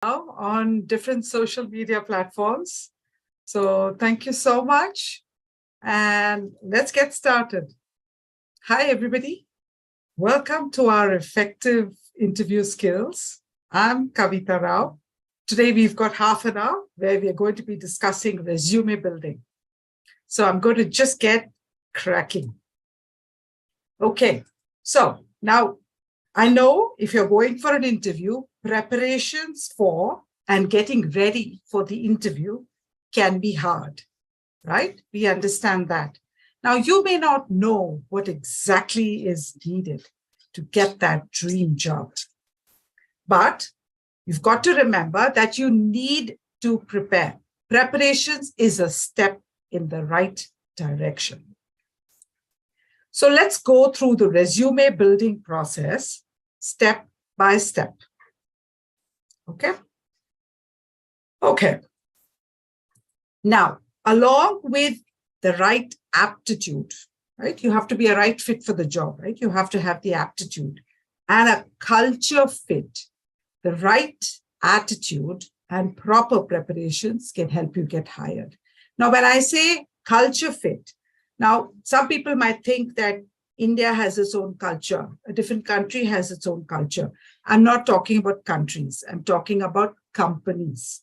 now on different social media platforms. So thank you so much. And let's get started. Hi, everybody. Welcome to our effective interview skills. I'm Kavita Rao. Today, we've got half an hour where we're going to be discussing resume building. So I'm going to just get cracking. Okay, so now I know if you're going for an interview, preparations for and getting ready for the interview can be hard, right? We understand that. Now, you may not know what exactly is needed to get that dream job, but you've got to remember that you need to prepare. Preparations is a step in the right direction. So let's go through the resume building process step by step. Okay? Okay. Now, along with the right aptitude, right? You have to be a right fit for the job, right? You have to have the aptitude and a culture fit. The right attitude and proper preparations can help you get hired. Now, when I say culture fit, now, some people might think that India has its own culture. A different country has its own culture. I'm not talking about countries. I'm talking about companies.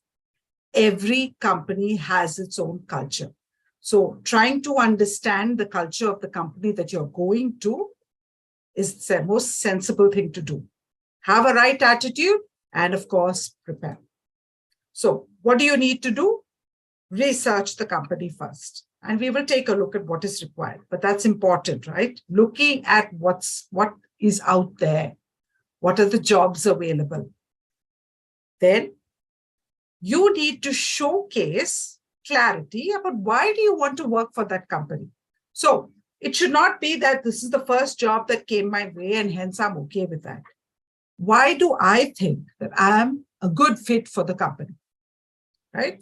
Every company has its own culture. So trying to understand the culture of the company that you're going to is the most sensible thing to do. Have a right attitude and, of course, prepare. So what do you need to do? Research the company first. And we will take a look at what is required. But that's important, right? Looking at what is out there. What are the jobs available? Then you need to showcase clarity about why do you want to work for that company. So it should not be that this is the first job that came my way and hence I'm okay with that. Why do I think that I'm a good fit for the company, right?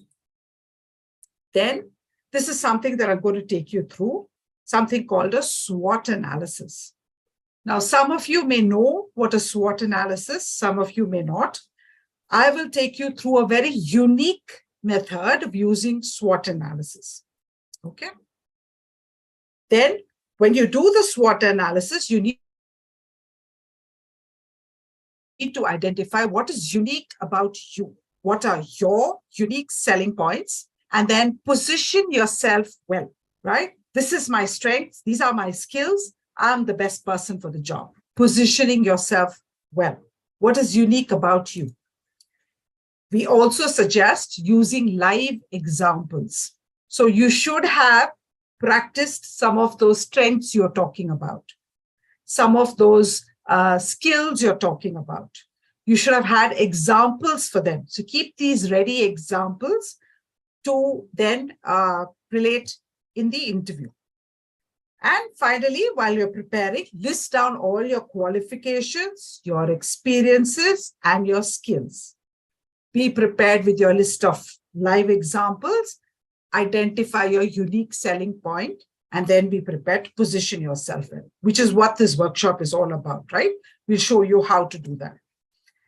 Then this is something that I'm going to take you through, something called a SWOT analysis. Now, some of you may know what a SWOT analysis, some of you may not. I will take you through a very unique method of using SWOT analysis. Okay. Then, when you do the SWOT analysis, you need to identify what is unique about you. What are your unique selling points? And then position yourself well, right? This is my strengths. These are my skills. I'm the best person for the job. Positioning yourself well. What is unique about you? We also suggest using live examples. So you should have practiced some of those strengths you're talking about, some of those skills you're talking about. You should have had examples for them. So keep these ready examples to then relate in the interview. And finally, while you're preparing, list down all your qualifications, your experiences, and your skills. Be prepared with your list of live examples, identify your unique selling point, and then be prepared to position yourself in, which is what this workshop is all about, right? We'll show you how to do that.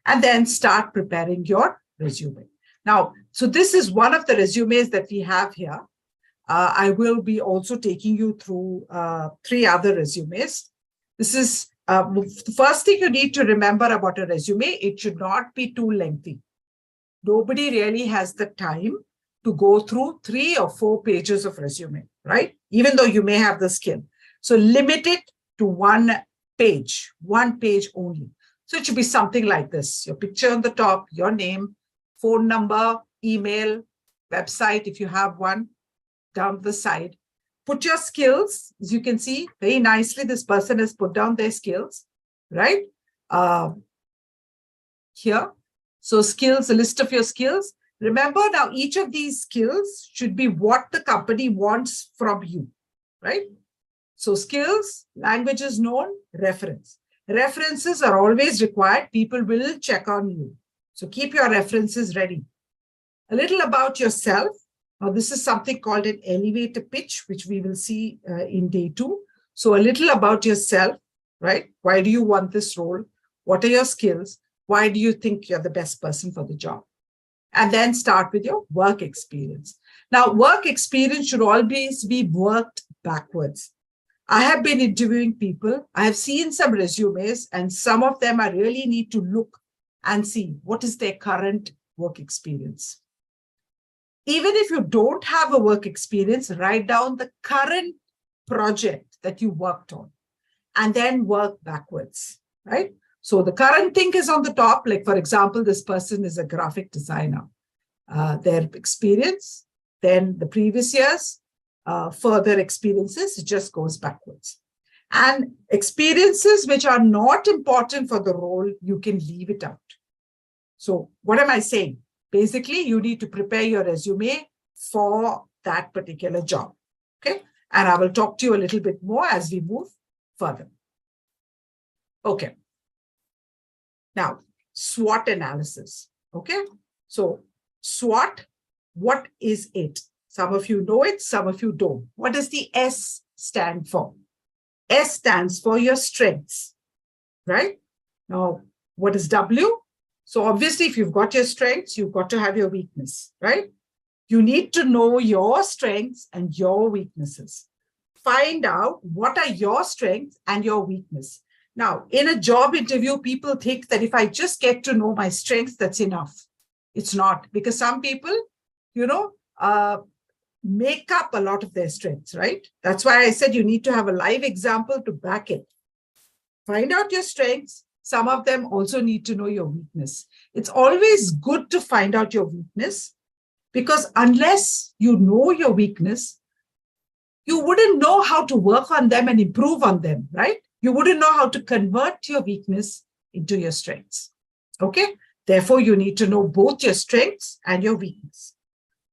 And then start preparing your resume. Now, so this is one of the resumes that we have here. I will be also taking you through 3 other resumes. This is the first thing you need to remember about a resume. It should not be too lengthy. Nobody really has the time to go through 3 or 4 pages of resume, right? Even though you may have the skill. So limit it to 1 page only. So it should be something like this. Your picture on the top, your name, phone number, email, website, if you have one, down the side. Put your skills. As you can see, very nicely, this person has put down their skills, right? Here. So skills, a list of your skills. Remember now, each of these skills should be what the company wants from you, right? So skills, languages known, reference. References are always required. People will check on you. So keep your references ready. A little about yourself. Now, this is something called an elevator pitch, which we will see in day 2. So a little about yourself, right? Why do you want this role? What are your skills? Why do you think you're the best person for the job? and then start with your work experience. Now, work experience should always be worked backwards. I have been interviewing people. I have seen some resumes, and some of them I really need to look and see what is their current work experience. Even if you don't have a work experience, write down the current project that you worked on and then work backwards, right? So the current thing is on the top. Like, for example, this person is a graphic designer. Their experience, then the previous years, further experiences, it just goes backwards. And experiences which are not important for the role, you can leave it out. So what am I saying? Basically, you need to prepare your resume for that particular job. Okay. And I will talk to you a little bit more as we move further. Okay. Now, SWOT analysis. Okay. So SWOT, what is it? Some of you know it, some of you don't. What does the S stand for? S stands for your strengths, right? Now, what is W? So obviously, if you've got your strengths, you've got to have your weakness, right? You need to know your strengths and your weaknesses. Find out what are your strengths and your weakness. Now, in a job interview, people think that if I just get to know my strengths, that's enough. It's not, because some people, make up a lot of their strengths, right? That's why I said you need to have a live example to back it. Find out your strengths. Some of them also need to know your weakness. It's always good to find out your weakness, because unless you know your weakness, you wouldn't know how to work on them and improve on them, right? You wouldn't know how to convert your weakness into your strengths. Okay? Therefore, you need to know both your strengths and your weakness.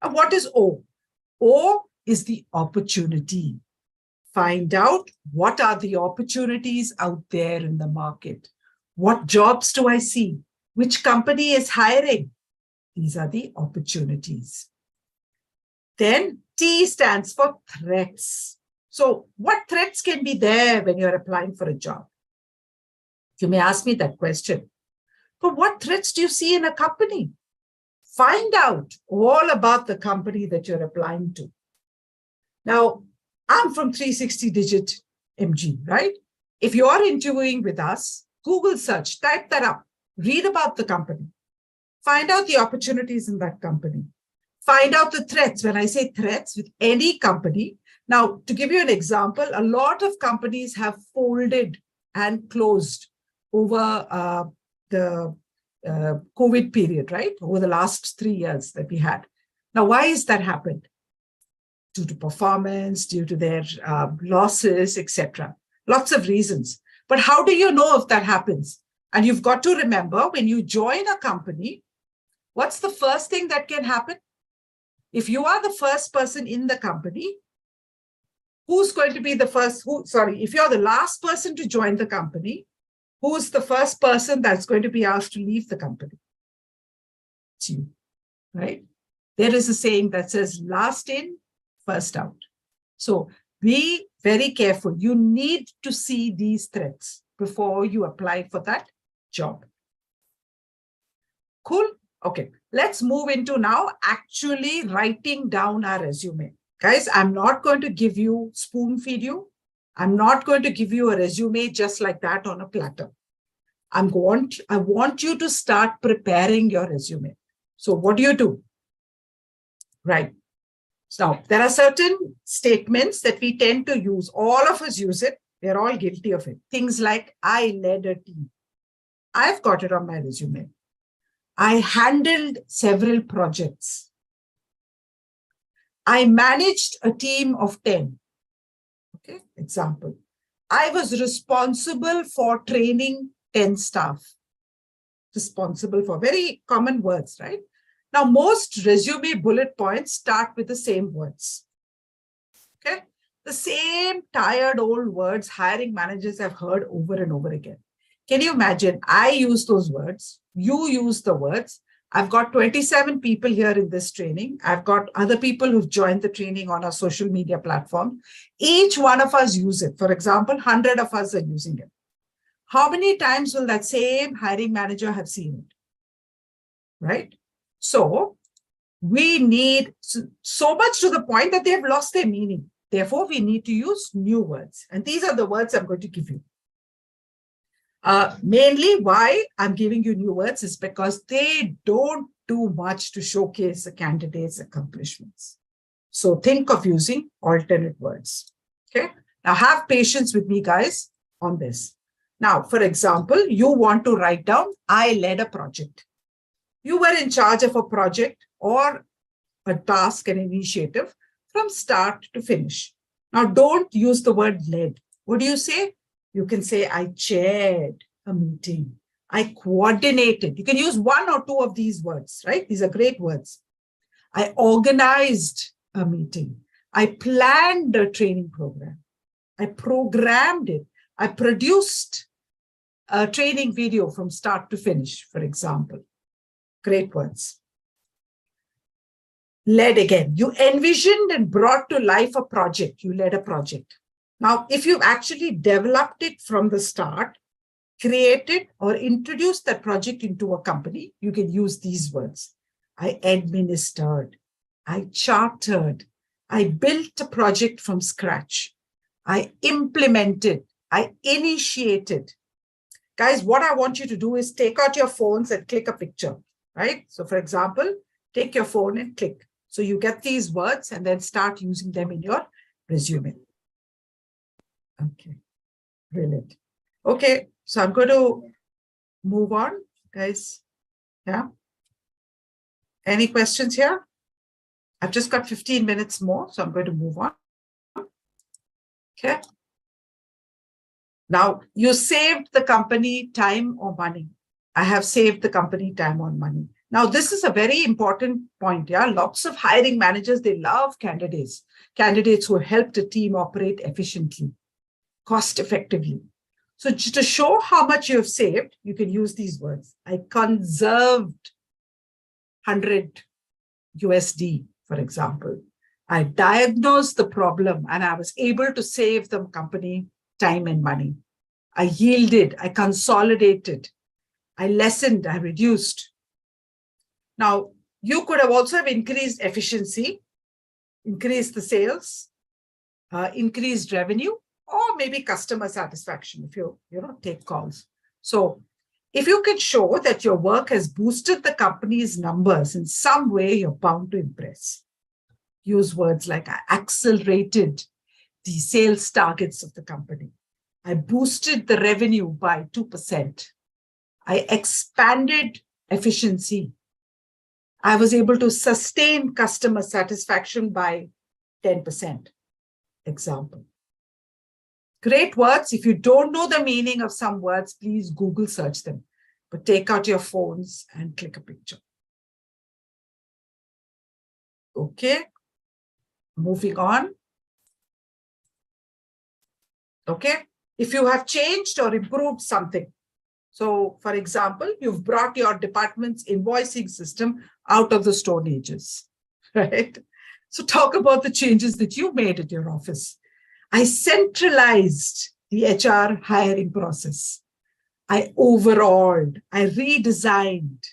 And what is O? O is the opportunity. Find out what are the opportunities out there in the market. What jobs do I see? Which company is hiring? These are the opportunities. Then T stands for threats. So what threats can be there when you're applying for a job? You may ask me that question. But what threats do you see in a company? Find out all about the company that you're applying to. Now, I'm from 360DigiTMG, right? If you're interviewing with us, Google search, type that up, read about the company, find out the opportunities in that company, find out the threats. When I say threats with any company, now to give you an example, a lot of companies have folded and closed over the COVID period, right? Over the last 3 years that we had. Now, why is that happened? Due to performance, due to their losses, etc. Lots of reasons. But how do you know if that happens? And you've got to remember, when you join a company, what's the first thing that can happen? If you are the first person in the company, who's going to be the first? If you're the last person to join the company, who's the first person that's going to be asked to leave the company? It's you, right? There is a saying that says, last in, first out. So be very careful. You need to see these threats before you apply for that job. Cool? Okay, let's move into now actually writing down our resume. Guys, I'm not going to give you, spoon feed you. I'm not going to give you a resume just like that on a platter. I want you to start preparing your resume. So what do? Right. So there are certain statements that we tend to use. All of us use it. We're all guilty of it. Things like, I led a team. I've got it on my resume. I handled several projects. I managed a team of 10. Okay, example. I was responsible for training 10 staff. Responsible for, very common words, right? Now, most resume bullet points start with the same words. Okay, the same tired old words hiring managers have heard over and over again. Can you imagine? I use those words. You use the words. I've got 27 people here in this training. I've got other people who've joined the training on our social media platform. Each one of us use it. For example, 100 of us are using it. How many times will that same hiring manager have seen it? Right? So we need so much to the point that they have lost their meaning. Therefore, we need to use new words. And these are the words I'm going to give you. Mainly why I'm giving you new words is because they don't do much to showcase a candidate's accomplishments. So think of using alternate words. Okay. Now have patience with me, guys, on this. Now, for example, you want to write down, I led a project. You were in charge of a project or a task, an initiative from start to finish. Now, don't use the word led. What do you say? You can say, I chaired a meeting. I coordinated. You can use one or two of these words, right? These are great words. I organized a meeting. I planned a training program. I programmed it. I produced a training video from start to finish, for example. Great words. Led again. You envisioned and brought to life a project. You led a project. Now, if you've actually developed it from the start, created or introduced that project into a company, you can use these words. I administered. I chartered. I built a project from scratch. I implemented. I initiated. Guys, what I want you to do is take out your phones and click a picture, right? So for example, take your phone and click. So you get these words and then start using them in your resume. Okay, brilliant. Okay, so I'm going to move on, guys. Yeah. Any questions here? I've just got 15 minutes more, so I'm going to move on. Okay. Now, you saved the company time or money. I have saved the company time or money. Now, this is a very important point. Yeah, lots of hiring managers, they love candidates who help the team operate efficiently, cost effectively. So to show how much you have saved, you can use these words. I conserved 100 USD, for example. I diagnosed the problem and I was able to save the company time and money. I yielded, I consolidated, I lessened, I reduced. Now, you could have also have increased efficiency, increased the sales, increased revenue, or maybe customer satisfaction if you take calls. So if you can show that your work has boosted the company's numbers in some way, you're bound to impress. Use words like I accelerated the sales targets of the company. I boosted the revenue by 2%. I expanded efficiency. I was able to sustain customer satisfaction by 10%. Example. Great words. If you don't know the meaning of some words, please Google search them. But take out your phones and click a picture. Okay. Moving on. Okay. If you have changed or improved something. So, for example, you've brought your department's invoicing system out of the Stone Ages, right? So talk about the changes that you made at your office. I centralized the HR hiring process. I overhauled, I redesigned,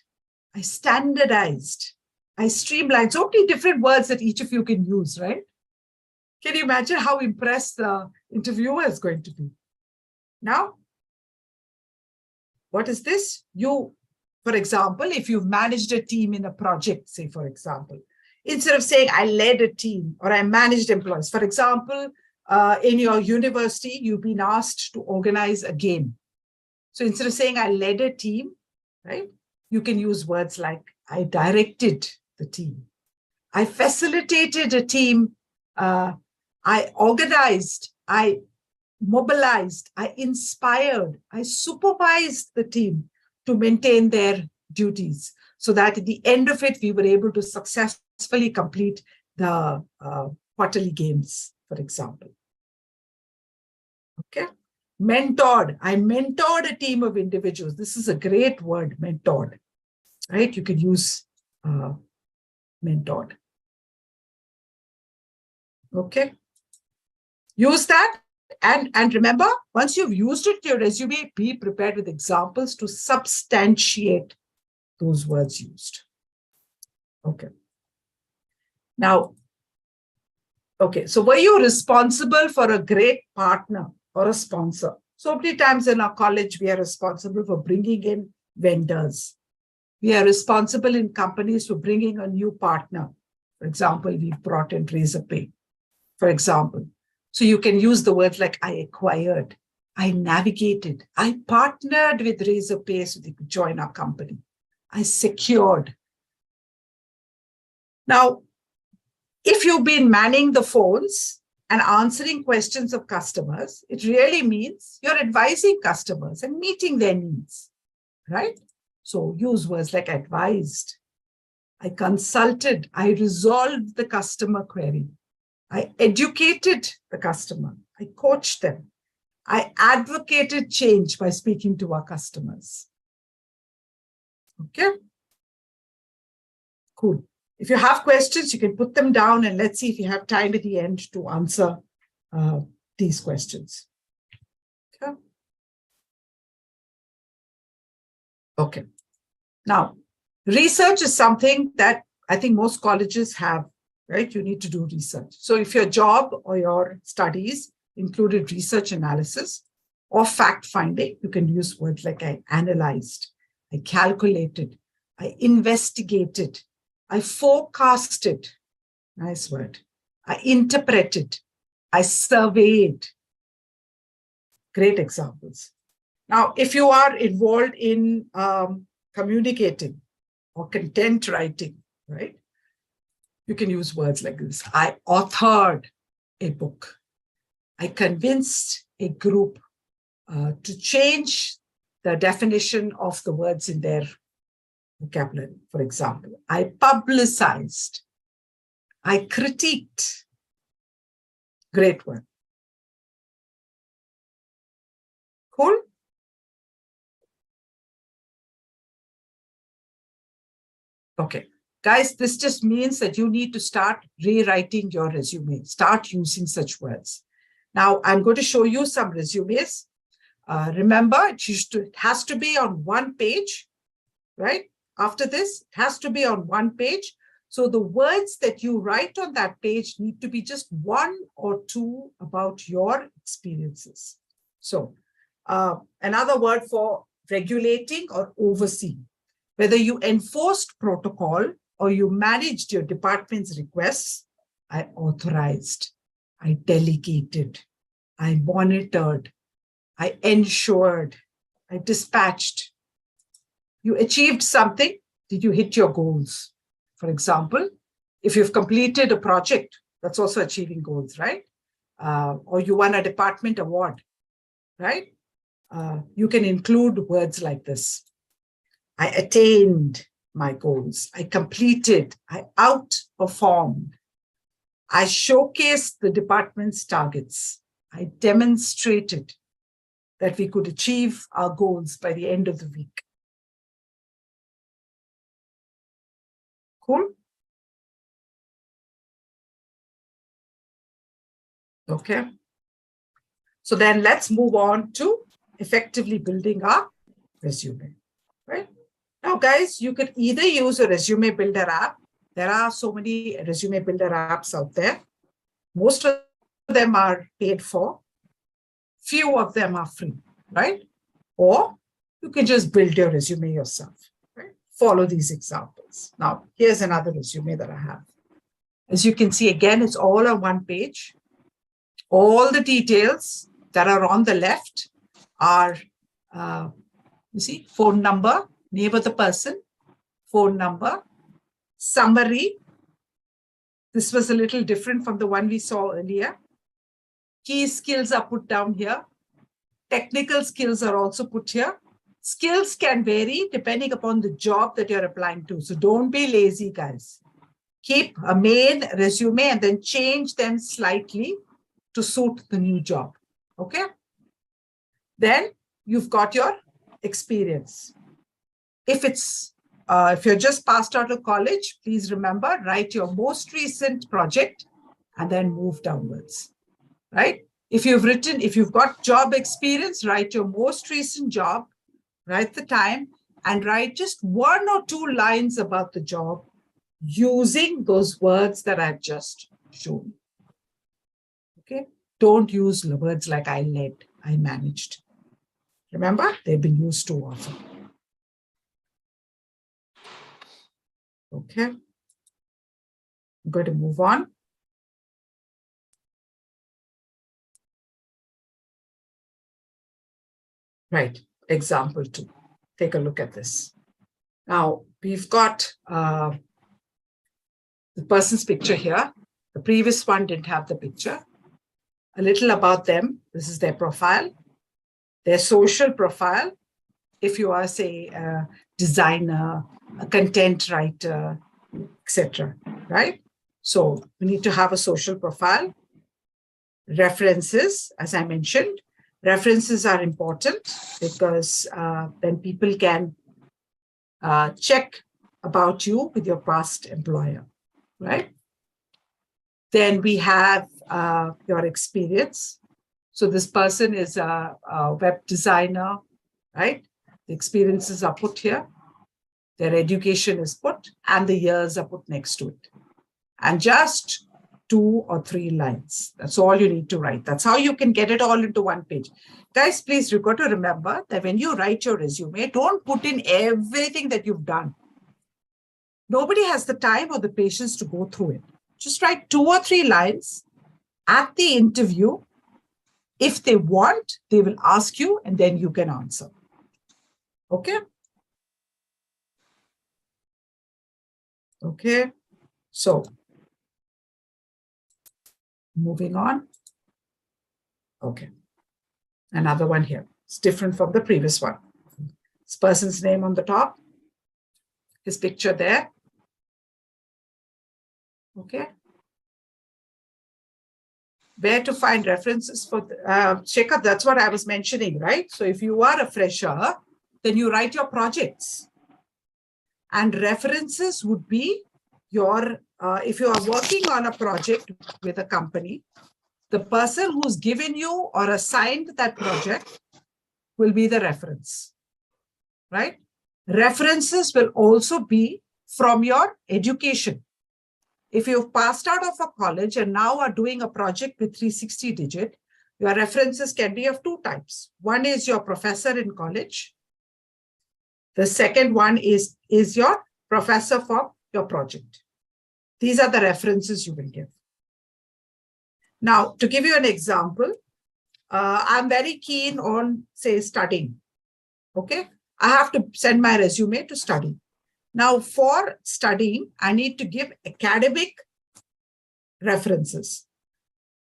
I standardized, I streamlined. So many different words that each of you can use, right? Can you imagine how impressed the interviewer is going to be? Now, what is this? You, for example, if you've managed a team in a project, say, for example, instead of saying I led a team or I managed employees, for example, in your university, you've been asked to organize a game. So instead of saying I led a team, right, you can use words like I directed the team. I facilitated a team. I organized. I mobilized. I inspired. I supervised the team to maintain their duties so that at the end of it, we were able to successfully complete the quarterly games, for example. Okay. Mentored. I mentored a team of individuals. This is a great word, mentored, right? You can use mentored. Okay. Use that. And remember, once you've used it to your resume, be prepared with examples to substantiate those words used. Okay. Now, okay, so were you responsible for a great partner or a sponsor? So many times in our college, we are responsible for bringing in vendors. We are responsible in companies for bringing a new partner. For example, we've brought in Razorpay, for example. So you can use the words like I acquired, I navigated, I partnered with Razorpay so they could join our company. I secured. Now, if you've been manning the phones and answering questions of customers, it really means you're advising customers and meeting their needs, right? So use words like advised, I consulted, I resolved the customer query, I educated the customer, I coached them, I advocated change by speaking to our customers. Okay? Cool. If you have questions, you can put them down and let's see if you have time at the end to answer these questions. Okay. Okay. Now, research is something that I think most colleges have, right? You need to do research. So if your job or your studies included research analysis or fact finding, you can use words like I analyzed, I calculated, I investigated, I forecasted, nice word, I interpreted, I surveyed. Great examples. Now, if you are involved in communicating or content writing, right? You can use words like this. I authored a book. I convinced a group to change the definition of the words in their vocabulary. For example, I publicized. I critiqued. Great word. Cool? Okay. Guys, this just means that you need to start rewriting your resume. Start using such words. Now, I'm going to show you some resumes. Remember, it has to be on one page, right? After this, it has to be on one page. So the words that you write on that page need to be just one or two about your experiences. So another word for regulating or overseeing, whether you enforced protocol or you managed your department's requests, I authorized, I delegated, I monitored, I ensured, I dispatched. You achieved something. Did you hit your goals? For example, if you've completed a project, that's also achieving goals, right? Or you won a department award, right? You can include words like this. I attained my goals. I completed. I outperformed. I showcased the department's targets. I demonstrated that we could achieve our goals by the end of the week. Cool? Okay. So then let's move on to effectively building our resume, right? Now, guys, you could either use a resume builder app. There are so many resume builder apps out there. Most of them are paid for. Few of them are free, right? Or you can just build your resume yourself, right? Follow these examples. Now, here's another resume that I have. As you can see, again, it's all on one page. All the details that are on the left are, you see, phone number, name of the person, phone number, summary. This was a little different from the one we saw earlier. Key skills are put down here. Technical skills are also put here. Skills can vary depending upon the job that you're applying to. So don't be lazy, guys. Keep a main resume and then change them slightly to suit the new job. Okay? Then you've got your experience. If you're just passed out of college, please remember, write your most recent project and then move downwards, right? If you've got job experience, write your most recent job, write the time, and write just one or two lines about the job using those words that I've just shown. Okay? Don't use words like I led, I managed. Remember, they've been used too often. Okay? I'm going to move on. Right, example 2. Take a look at this. Now, we've got the person's picture here. The previous one didn't have the picture. A little about them. This is their profile, their social profile. If you are, say, a designer, a content writer, etc., right? So we need to have a social profile. References, as I mentioned. References are important because then people can check about you with your past employer, right? Then we have your experience. So this person is a web designer, right? The experiences are put here. Their education is put and the years are put next to it. And just 2 or 3 lines. That's all you need to write. That's how you can get it all into one page. Guys, please, you've got to remember that when you write your resume, don't put in everything that you've done. Nobody has the time or the patience to go through it. Just write 2 or 3 lines at the interview. If they want, they will ask you and then you can answer. Okay? Okay. So, moving on. Okay. Another one here. It's different from the previous one. This person's name on the top. His picture there. Okay. Where to find references for, Shekhar, that's what I was mentioning, right? So if you are a fresher, then you write your projects. And references would be your, if you are working on a project with a company, the person who's given you or assigned that project will be the reference, right? References will also be from your education. If you've passed out of a college and now are doing a project with 360Digit, your references can be of 2 types. One is your professor in college. The second one is your professor for your project. These are the references you will give. Now, to give you an example, I'm very keen on, say, studying. Okay, I have to send my resume to study. Now, for studying, I need to give academic references.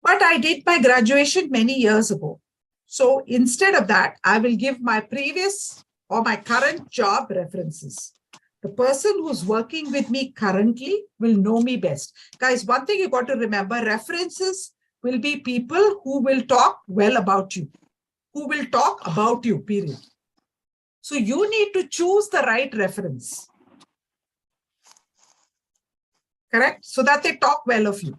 But I did my graduation many years ago. So instead of that, I will give my previous or my current job references. The person who's working with me currently will know me best. Guys, one thing you got to remember, references will be people who will talk well about you, who will talk about you, period. So you need to choose the right reference. Correct? So that they talk well of you.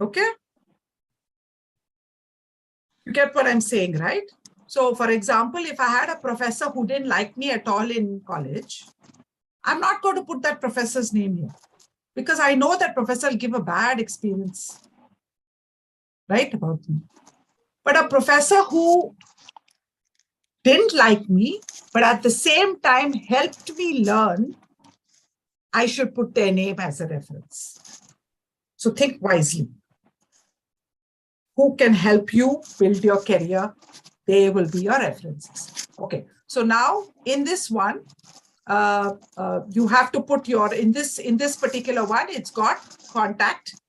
Okay? You get what I'm saying, right? So, for example, if I had a professor who didn't like me at all in college, I'm not going to put that professor's name here because I know that professor will give a bad experience, right, about me. But a professor who didn't like me, but at the same time helped me learn, I should put their name as a reference. So think wisely. Who can help you build your career? They will be your references. Okay. So now in this one, you have to put your, in this particular one, it's got contact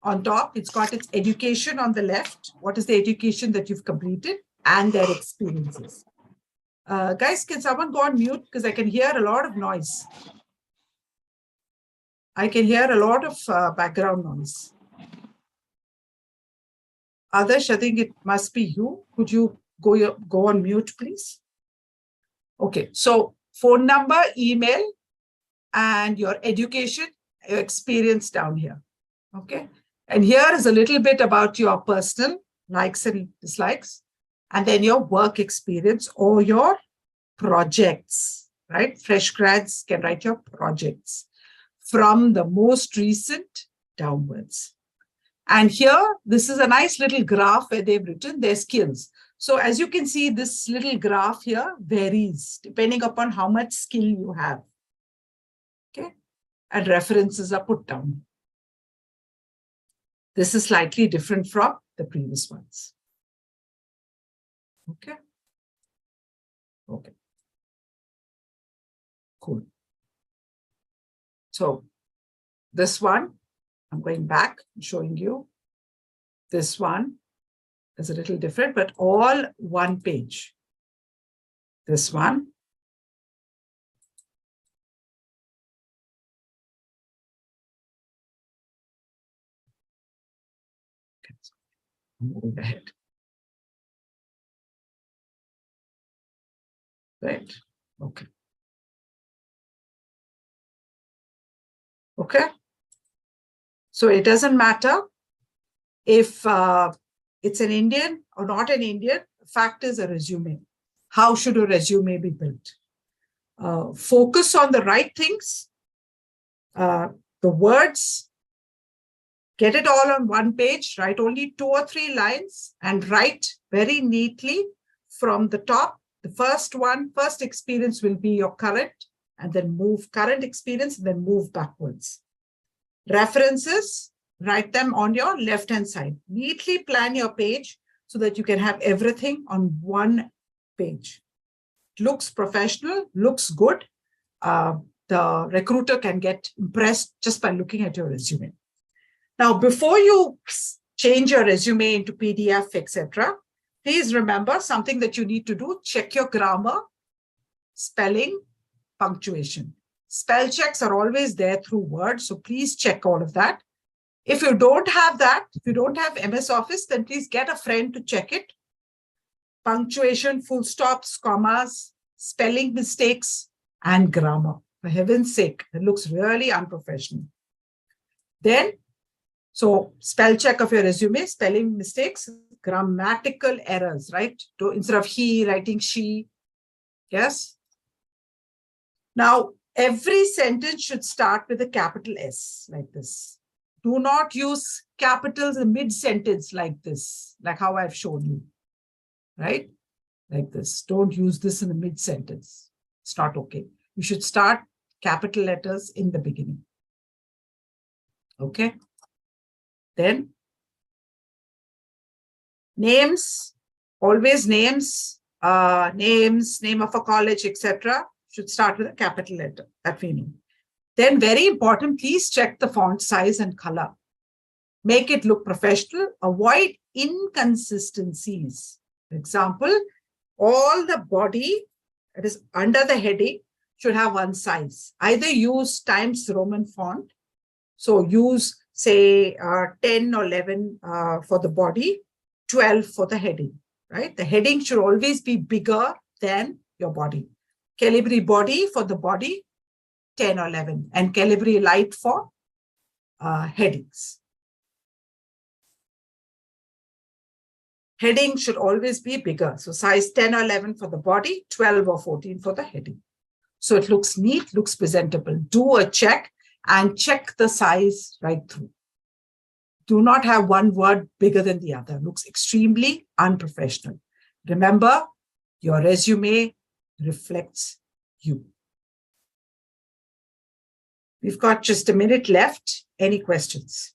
on top. It's got its education on the left. What is the education that you've completed and their experiences. Guys, can someone go on mute? Because I can hear a lot of noise. I can hear a lot of background noise. Adarsh, I think it must be you. Could you go on mute, please? Okay, so phone number, email, and your education, your experience down here. Okay, and here is a little bit about your personal likes and dislikes, and then your work experience or your projects. right? Fresh grads can write your projects from the most recent downwards. And here, this is a nice little graph where they've written their skills. So as you can see, this little graph here varies depending upon how much skill you have. Okay. And references are put down. This is slightly different from the previous ones. Okay. Okay. Cool. So this one, I'm going back and showing you. This one is a little different, but all one page. This one. Okay. Moving ahead. Right. Okay. Okay. So it doesn't matter if it's an Indian or not an Indian. The fact is a resume. How should a resume be built? Focus on the right things, the words, get it all on one page, write only 2 or 3 lines and write very neatly from the top. The first experience will be your current, and then move current experience and then move backwards. References, write them on your left-hand side. Neatly plan your page so that you can have everything on one page. It looks professional, looks good. The recruiter can get impressed just by looking at your resume. Now, before you change your resume into PDF, etc., please remember something that you need to do. Check your grammar, spelling, punctuation. Spell checks are always there through Word, so please check all of that. If you don't have that, if you don't have MS Office, then please get a friend to check it. Punctuation, full stops, commas, spelling mistakes, and grammar. For heaven's sake, it looks really unprofessional. Then, so spell check of your resume, spelling mistakes, grammatical errors, right? So instead of he, writing she. Yes. Now, every sentence should start with a capital S, like this. Do not use capitals in mid-sentence like this, like how I've shown you, right? Like this. Don't use this in the mid-sentence. It's not okay. You should start capital letters in the beginning. Okay. Then, names, always names, name of a college, etc. should start with a capital letter, that we know. Then, very important, please check the font size and color. Make it look professional. Avoid inconsistencies. For example, all the body that is under the heading should have one size. Either use Times Roman font. So use, say, 10 or 11 for the body, 12 for the heading, right? The heading should always be bigger than your body. Calibri body for the body, 10 or 11, and Calibri light for headings. Heading should always be bigger. So size 10 or 11 for the body, 12 or 14 for the heading. So it looks neat, looks presentable. Do a check and check the size right through. Do not have one word bigger than the other. Looks extremely unprofessional. Remember, your resume reflects you. We've got just a minute left. Any questions?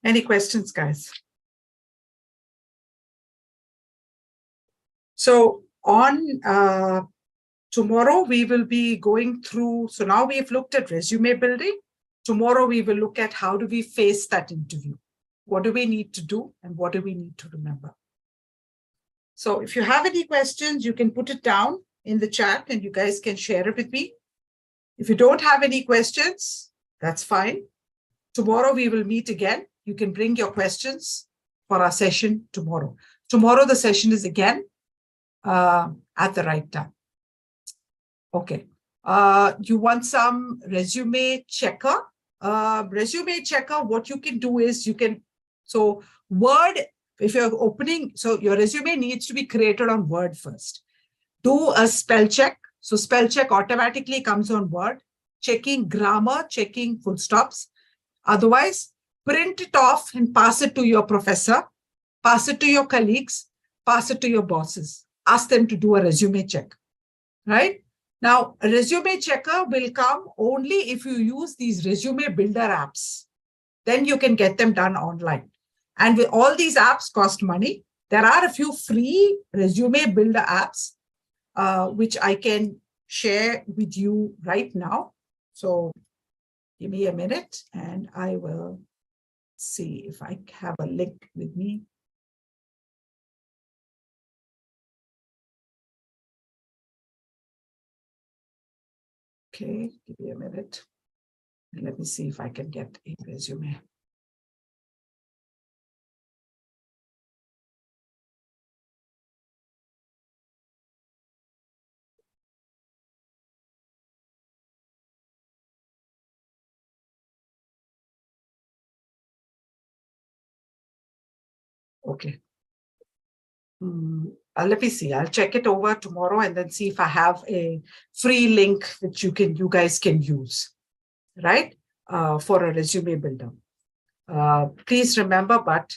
Any questions, guys? So on tomorrow, we will be going through, so now we've looked at resume building. Tomorrow, we will look at how do we face that interview? What do we need to do and what do we need to remember? So if you have any questions, you can put it down in the chat and you guys can share it with me. If you don't have any questions, that's fine. Tomorrow, we will meet again. You can bring your questions for our session tomorrow. Tomorrow, the session is again at the right time. Okay. You want some resume checker. Resume checker, what you can do is so Word, if you're opening, so your resume needs to be created on Word first. Do a spell check. So spell check automatically comes on Word, checking grammar, checking full stops. Otherwise, print it off and pass it to your professor, pass it to your colleagues, pass it to your bosses. Ask them to do a resume check, right? Now, a resume checker will come only if you use these resume builder apps. Then you can get them done online. And with all these apps cost money. There are a few free resume builder apps, which I can share with you right now. So give me a minute and I will see if I have a link with me. Okay, give me a minute. And let me see if I can get a resume. Okay. Let me see. I'll check it over tomorrow and then see if I have a free link which you guys can use, right? For a resume builder. Please remember, but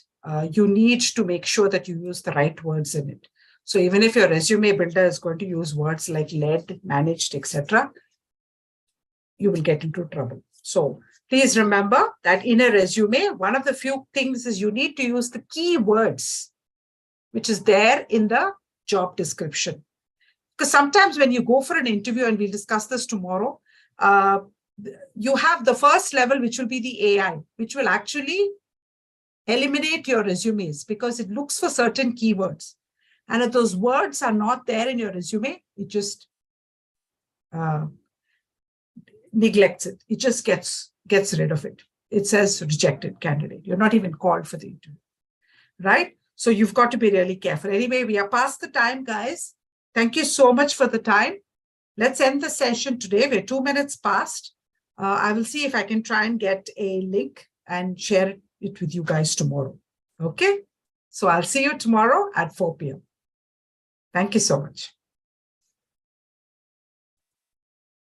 you need to make sure that you use the right words in it. So even if your resume builder is going to use words like led, managed, etc., you will get into trouble. So please remember that in a resume, one of the few things is you need to use the keywords which is there in the job description. Because sometimes when you go for an interview, and we'll discuss this tomorrow, you have the first level, which will be the AI, which will actually eliminate your resumes because it looks for certain keywords. And if those words are not there in your resume, it just neglects it. It just gets rid of it. It says rejected candidate. You're not even called for the interview, right? So you've got to be really careful. Anyway, we are past the time, guys. Thank you so much for the time. Let's end the session today. We're 2 minutes past. I will see if I can try and get a link and share it with you guys tomorrow. Okay? So I'll see you tomorrow at 4 p.m. Thank you so much.